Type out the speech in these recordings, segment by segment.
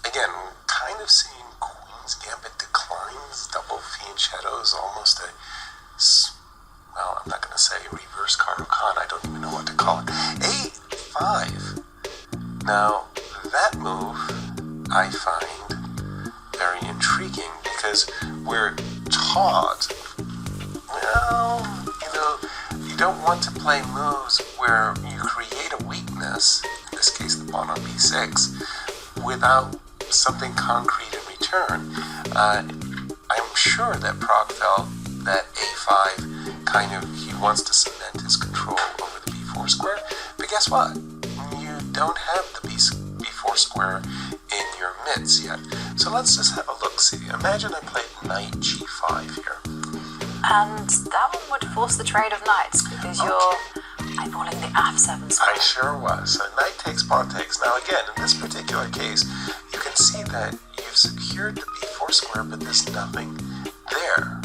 Again, kind of seeing Queen's Gambit declines, double fianchetto is almost well, I'm not going to say reverse Card-O-Con, I don't even know what to call it. A5. Now, that move I find very intriguing because we're taught, well, you don't want to play moves where you create a weakness, in this case the pawn on b6, without something concrete in return. I'm sure that Pragg felt that a5 he wants to cement his control over the b4 square, but guess what? You don't have the b4 square in your mitts yet. So let's just have a look-see. Imagine I played knight g5 here. And that one would force the trade of knights because you're eyeballing the f7 square. I sure was. So knight takes, pawn takes. Now again, in this particular case, you can see that you've secured the b4 square, but there's nothing there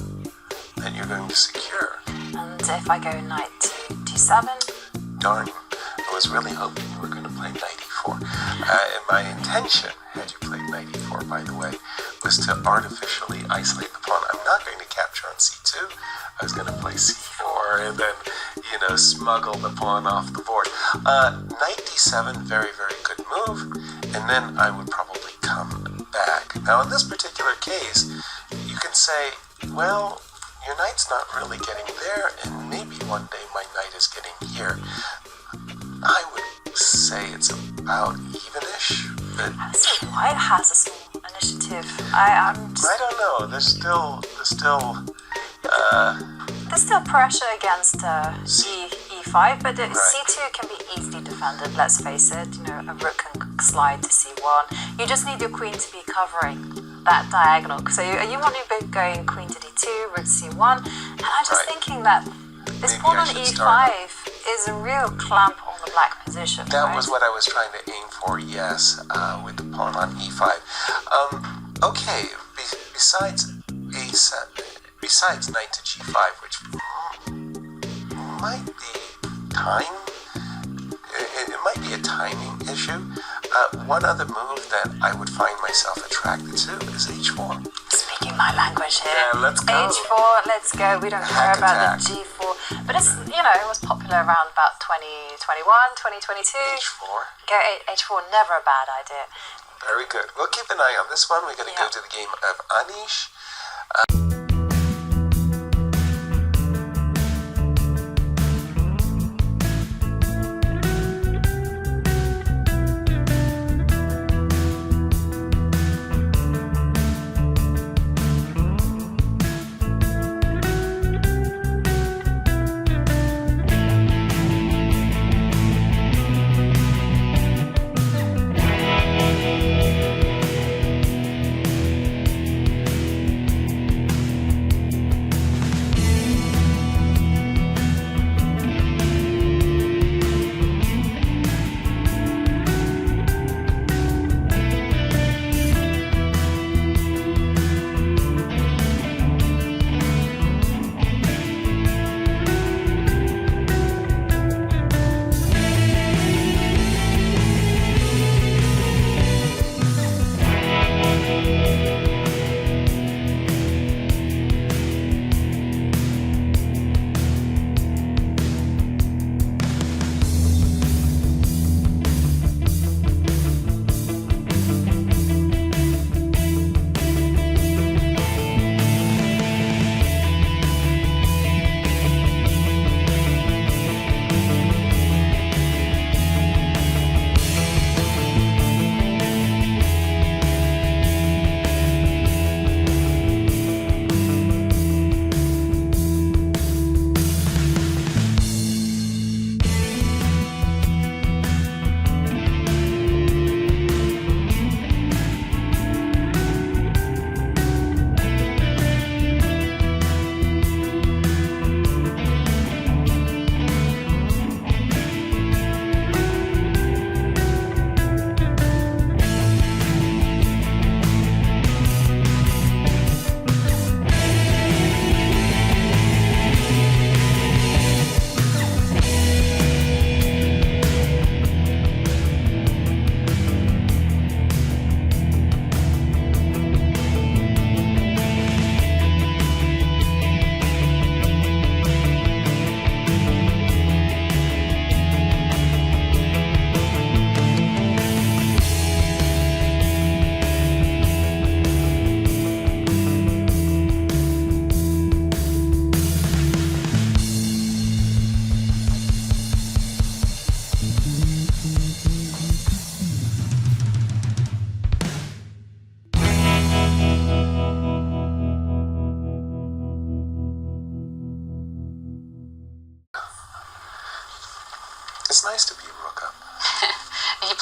that you're going to secure. And if I go knight to d7? Darn, I was really hoping you were going to play knight e4. And my intention, had you played knight e4, by the way, was to artificially isolate the pawn. I'm not going to capture on c2. I was going to play c4 and then, smuggle the pawn off the board. Knight d7, very, very good move. And then I would probably come back. Now, in this particular case, you can say, well, your knight's not really getting there, and maybe one day my knight is getting here. I would say it's about evenish. So white has a small initiative. I don't know. There's still pressure against e5, but c2 can be easily defended. Let's face it. A rook can slide to c1. You just need your queen to be covering that diagonal. So you want to be going queen to d2, rook c1, and I'm just thinking that this pawn on e5 is a real clamp on the black position. That was what I was trying to aim for, yes, with the pawn on e5. Okay, besides knight to g5, which might be time, it might be a timing issue. One other move that I would find myself attracted to is h4. Speaking my language here. Yeah, let's go. h4, let's go. We don't care about the g4. But it's, it was popular around about 2021, 2022. h4. Go h4, never a bad idea. Very good. We'll keep an eye on this one. We're going to go to the game of Anish.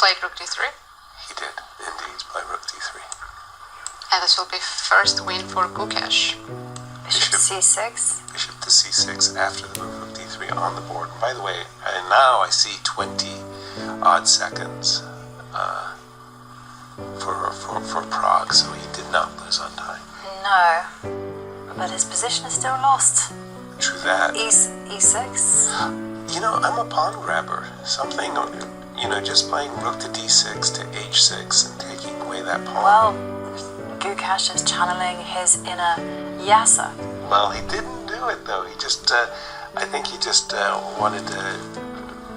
played rook d3. He did indeed play rook d3. And this will be first win for Gukesh. Bishop c6. Bishop to c6 after the move rook d3 on the board. And by the way, now I see 20 odd seconds for Prague, so he did not lose on time. No, but his position is still lost. True that. e6. I'm a pawn grabber. Something, just playing rook to d6 to h6 and taking away that pawn. Well, Gukesh is channeling his inner Yasser. Well, he didn't do it though. He just, I think he just wanted to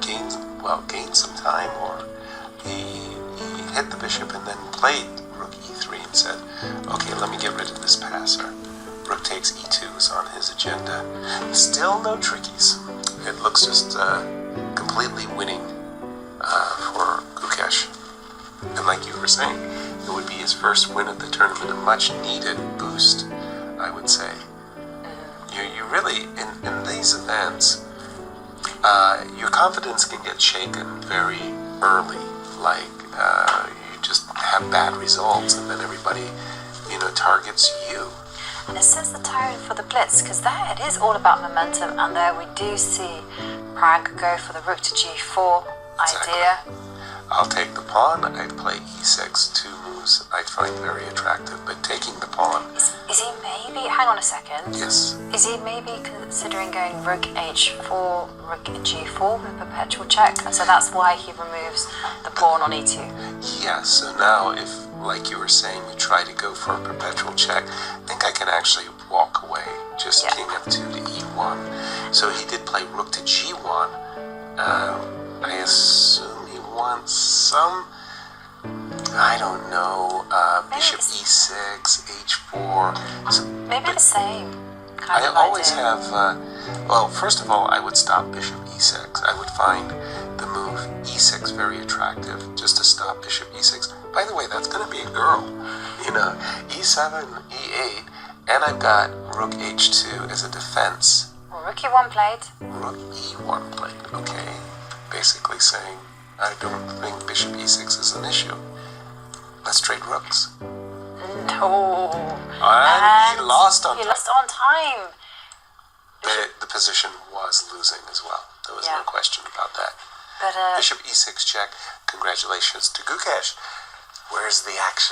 gain some time, or he hit the bishop and then played rook e3 and said, okay, let me get rid of this passer. Rook takes e2 is on his agenda. Still no trickies. It looks just completely winning for Gukesh. And like you were saying, it would be his first win of the tournament, a much needed boost, I would say. You really, in these events, your confidence can get shaken very early. Like, you just have bad results and then everybody, targets you. And it sets the tone for the blitz, because there it is all about momentum, and there we do see Pragg go for the rook to g4 idea. I'll take the pawn. I'd play e6, two moves I'd find very attractive, but taking the pawn... Is he maybe... Hang on a second. Yes. Is he maybe considering going rook h4, rook g4 with perpetual check? So that's why he removes the pawn on e2. Yeah, so now if, like you were saying, we try to go for a perpetual check, I think I can actually walk away. Just king f2 to e1. So he did play rook to g1. I assume he wants some... I don't know, bishop e6, h4. So, maybe the same kind I of always idea. have, first of all, I would stop bishop e6. I would find the move e6 very attractive, just to stop bishop e6. By the way, that's going to be a girl. e7, e8, and I've got rook h2 as a defense. Rook e1 played. Rook e1 played, okay. Basically saying, I don't think bishop e6 is an issue. Let's trade rooks. No. And he lost on time. He lost on time. The position was losing as well. There was no question about that. But Bishop e6 check. Congratulations to Gukesh. Where's the action?